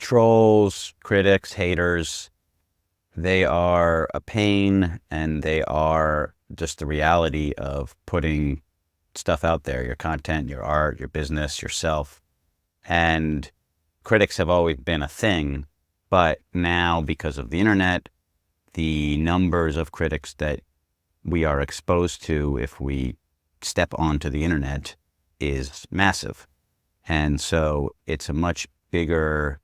Trolls, critics, haters, they are a pain, and they are just the reality of putting stuff out there, your content, your art, your business, yourself. And critics have always been a thing, but now because of the internet, the numbers of critics that we are exposed to if we step onto the internet is massive. And so it's a much bigger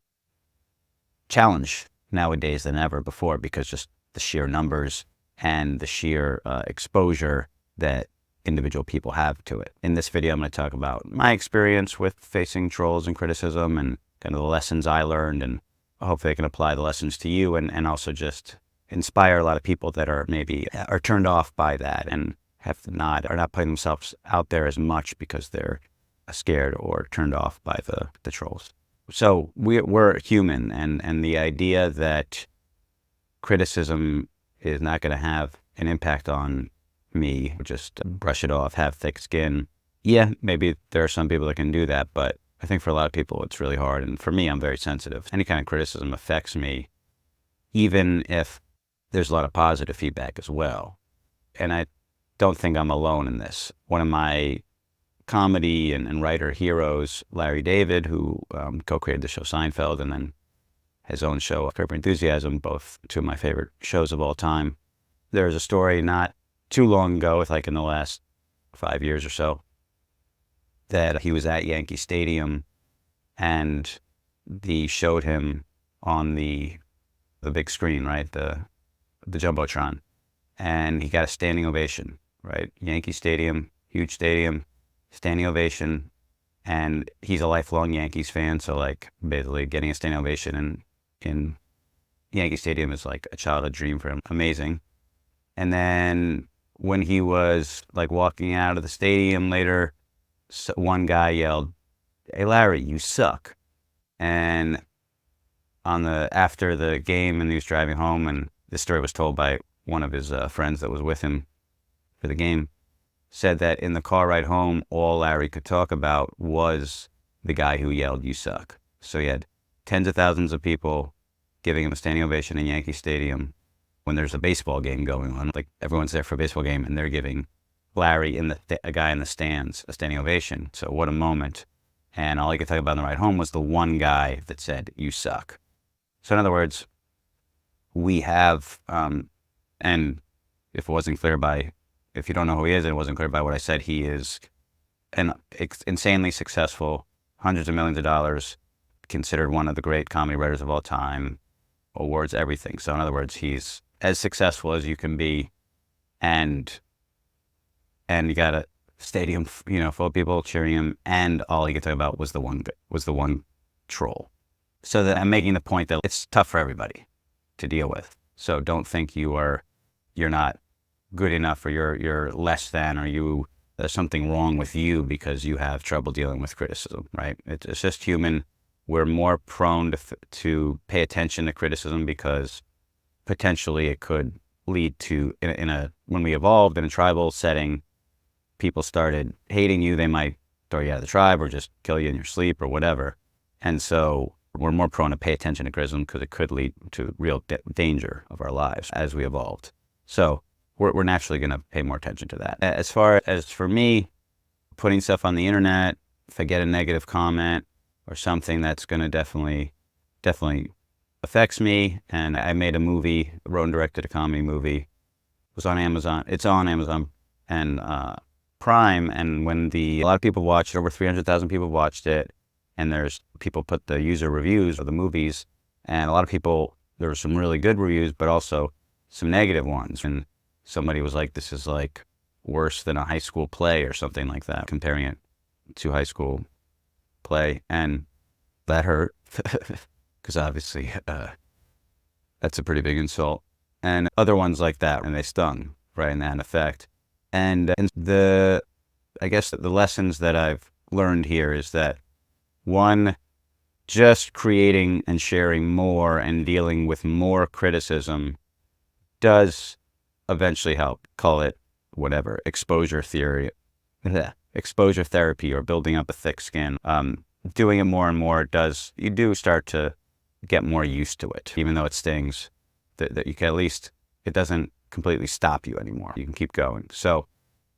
challenge nowadays than ever before, because just the sheer numbers and the sheer exposure that individual people have to it. In this video, I'm going to talk about my experience with facing trolls and criticism and kind of the lessons I learned, and hopefully I can apply the lessons to you, and also just inspire a lot of people that are maybe are turned off by that and are not putting themselves out there as much because they're scared or turned off by the trolls. So we're human, and the idea that criticism is not going to have an impact on me, just brush it off, have thick skin. Yeah, maybe there are some people that can do that, but I think for a lot of people it's really hard. And for me, I'm very sensitive. Any kind of criticism affects me, even if there's a lot of positive feedback as well. And I don't think I'm alone in this. One of my comedy and writer heroes, Larry David, who co-created the show Seinfeld and then his own show, Curb Your Enthusiasm, both two of my favorite shows of all time. There's a story not too long ago, like in the last 5 years or so, that he was at Yankee Stadium and they showed him on the big screen, right, the Jumbotron, and he got a standing ovation, right? Yankee Stadium, huge stadium, standing ovation, and he's a lifelong Yankees fan, so like basically getting a standing ovation in Yankee Stadium is like a childhood dream for him. Amazing. And then when he was like walking out of the stadium later, one guy yelled, "Hey Larry, you suck." And after the game, and he was driving home, and this story was told by one of his friends that was with him for the game, said that in the car ride home, all Larry could talk about was the guy who yelled, "You suck." So he had tens of thousands of people giving him a standing ovation in Yankee Stadium when there's a baseball game going on. Like everyone's there for a baseball game, and they're giving Larry a guy in the stands a standing ovation. So what a moment. And all he could talk about on the ride home was the one guy that said, "You suck." So in other words, we have, and if you don't know who he is, and it wasn't clear by what I said, he is an insanely successful, hundreds of millions of dollars, considered one of the great comedy writers of all time, awards, everything. So in other words, he's as successful as you can be, and you got a stadium, full of people cheering him, and all he could talk about was the one troll. So that I'm making the point that it's tough for everybody to deal with. So don't think you're not good enough, or you're less than, or there's something wrong with you because you have trouble dealing with criticism, right? It's just human. We're more prone to pay attention to criticism because potentially it could lead to, when we evolved in a tribal setting, people started hating you. They might throw you out of the tribe or just kill you in your sleep or whatever. And so we're more prone to pay attention to criticism because it could lead to real danger of our lives as we evolved. So we're naturally going to pay more attention to that. As far as for me, putting stuff on the internet, if I get a negative comment or something, that's going to definitely affects me. And I made a movie, wrote and directed a comedy movie. It was on Amazon. It's on Amazon and Prime. And when a lot of people watched it, over 300,000 people watched it, and people put the user reviews of the movies, and a lot of people, there were some really good reviews, but also some negative ones. And somebody was like, "This is like worse than a high school play," or something like that, comparing it to high school play. And that hurt because obviously that's a pretty big insult. And other ones like that, and they stung, right, in that effect. And I guess the lessons that I've learned here is that, one, just creating and sharing more and dealing with more criticism does eventually help. Call it whatever, exposure therapy, or building up a thick skin. Doing it more and more you do start to get more used to it, even though it stings, that you can at least, it doesn't completely stop you anymore. You can keep going. So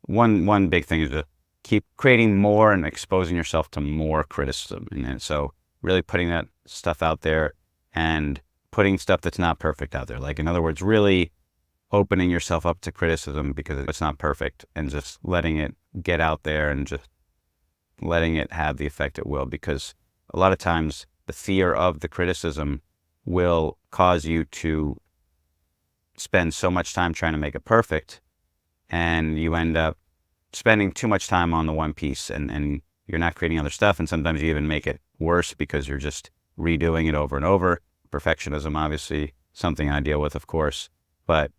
one big thing is to keep creating more and exposing yourself to more criticism. And so really putting that stuff out there and putting stuff that's not perfect out there. Like, in other words, really opening yourself up to criticism because it's not perfect, and just letting it get out there and just letting it have the effect it will. Because a lot of times the fear of the criticism will cause you to spend so much time trying to make it perfect, and you end up spending too much time on the one piece, and you're not creating other stuff. And sometimes you even make it worse because you're just redoing it over and over. Perfectionism, obviously, something I deal with, of course, but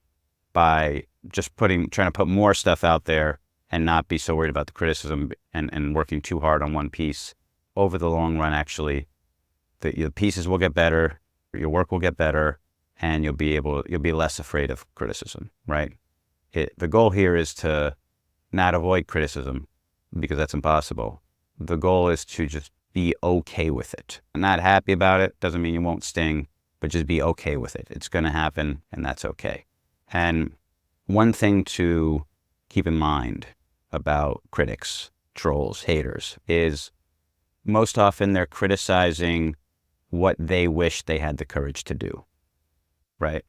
by just trying to put more stuff out there and not be so worried about the criticism and working too hard on one piece, over the long run, actually, the pieces will get better, your work will get better, and you'll be less afraid of criticism, right? The goal here is to not avoid criticism, because that's impossible. The goal is to just be okay with it. Not happy about it doesn't mean you won't sting, but just be okay with it. It's going to happen, and that's okay. And one thing to keep in mind about critics, trolls, haters, is most often they're criticizing what they wish they had the courage to do, right?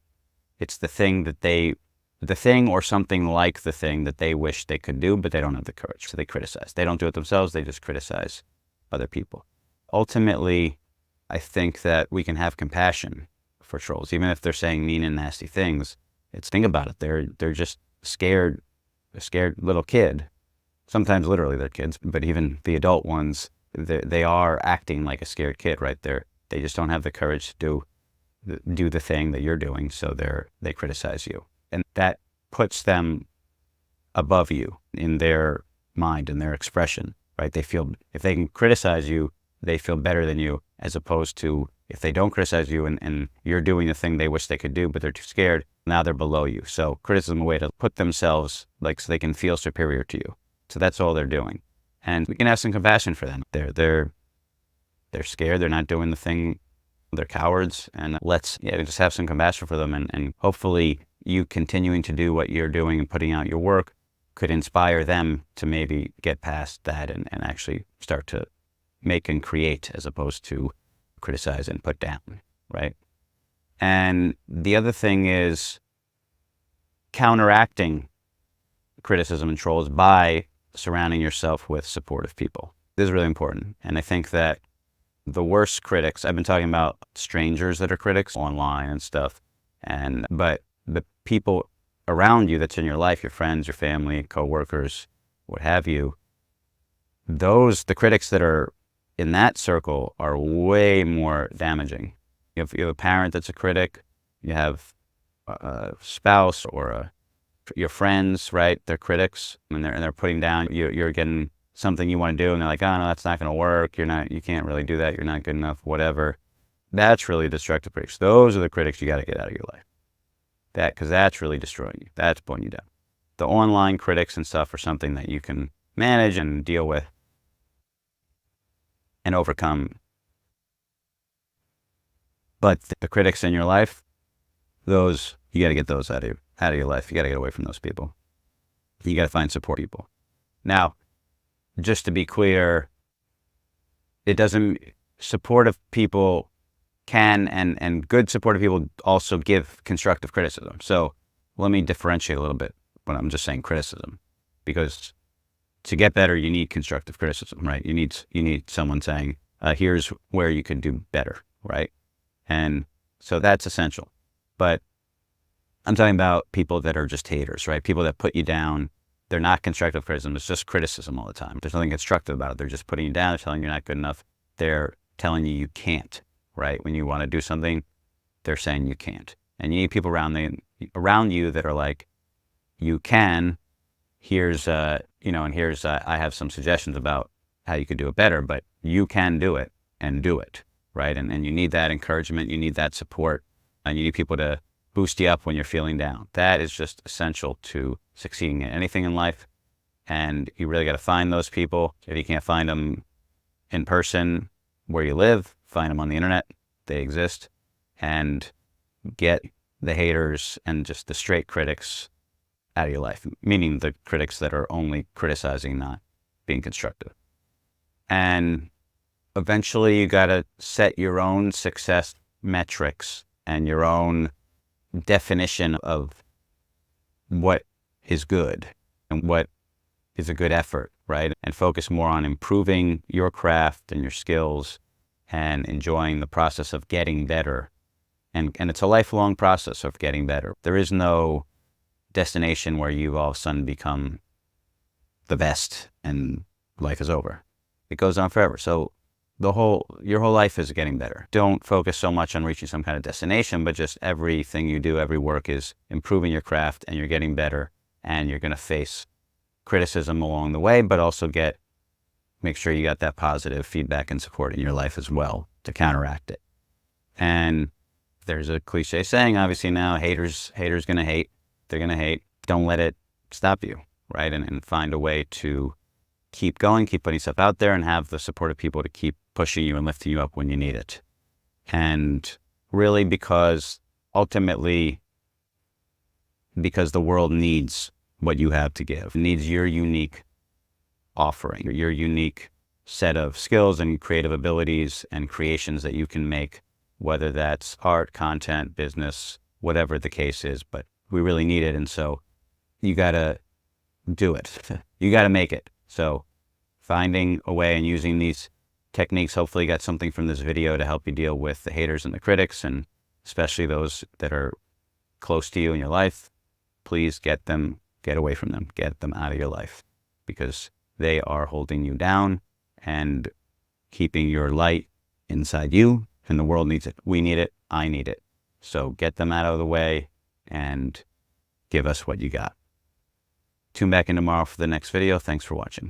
It's the thing or something like the thing that they wish they could do, but they don't have the courage. So they criticize. They don't do it themselves. They just criticize other people. Ultimately, I think that we can have compassion for trolls, even if they're saying mean and nasty things. Think about it. They're just scared, a scared little kid. Sometimes literally they're kids, but even the adult ones, they are acting like a scared kid, right? They just don't have the courage to do the thing that you're doing, so they criticize you. And that puts them above you in their mind and their expression, right? They feel, if they can criticize you, they feel better than you, as opposed to if they don't criticize you and you're doing the thing they wish they could do, but they're too scared, now they're below you. So criticism is a way to put themselves, so they can feel superior to you. So that's all they're doing. And we can have some compassion for them. They're scared. They're not doing the thing. They're cowards. And let's just have some compassion for them. And hopefully you continuing to do what you're doing and putting out your work could inspire them to maybe get past that and actually start to make and create, as opposed to criticize and put down, right? And the other thing is counteracting criticism and trolls by surrounding yourself with supportive people. This is really important. And I think that the worst critics, I've been talking about strangers that are critics online and stuff, but the people around you that's in your life, your friends, your family, coworkers, what have you, the critics that are in that circle are way more damaging. You have a parent that's a critic, you have a spouse or your friends, right? They're critics, and they're putting down, you're getting something you want to do, and they're like, oh no, that's not going to work. You can't really do that. You're not good enough, whatever. That's really destructive critics. Those are the critics you got to get out of your life. Because that's really destroying you. That's pulling you down. The online critics and stuff are something that you can manage and deal with and overcome. But the critics in your life, those, you got to get those out of your life. You got to get away from those people. You got to find support people. Now, just to be clear, supportive people can, and good supportive people also give constructive criticism. So let me differentiate a little bit when I'm just saying criticism, because to get better, you need constructive criticism, right? You need someone saying, here's where you could do better, right? And so that's essential. But I'm talking about people that are just haters, right? People that put you down. They're not constructive criticism. It's just criticism all the time. There's nothing constructive about it. They're just putting you down. They're telling you you're not good enough. They're telling you can't, right? When you want to do something, they're saying you can't. And you need people around you that are like, you can. Here's, I have some suggestions about how you could do it better, but you can do it and do it, right? And you need that encouragement. You need that support. And you need people to boost you up when you're feeling down. That is just essential to succeeding in anything in life. And you really got to find those people. If you can't find them in person where you live, find them on the internet. they exist, and get the haters and just the straight critics out of your life, meaning the critics that are only criticizing, not being constructive. And eventually you got to set your own success metrics and your own definition of what is good and what is a good effort, right? And focus more on improving your craft and your skills and enjoying the process of getting better. And it's a lifelong process of getting better. There is no destination where you all of a sudden become the best and life is over. It goes on forever. So your whole life is getting better. Don't focus so much on reaching some kind of destination, but just everything you do, every work is improving your craft, and you're getting better, and you're going to face criticism along the way, but also make sure you got that positive feedback and support in your life as well to counteract it. And there's a cliche saying, obviously now, haters going to hate. They're going to hate. Don't let it stop you, right? And find a way to keep going, keep putting stuff out there, and have the support of people to keep pushing you and lifting you up when you need it. And really, ultimately, because the world needs what you have to give. It needs your unique offering, your unique set of skills and creative abilities and creations that you can make, whether that's art, content, business, whatever the case is. But we really need it. And so you got to do it. You got to make it. So finding a way and using these techniques, hopefully you got something from this video to help you deal with the haters and the critics, and especially those that are close to you in your life. Please get away from them, get them out of your life, because they are holding you down and keeping your light inside you, and the world needs it. We need it. I need it. So get them out of the way and give us what you got. Tune back in tomorrow for the next video. Thanks for watching.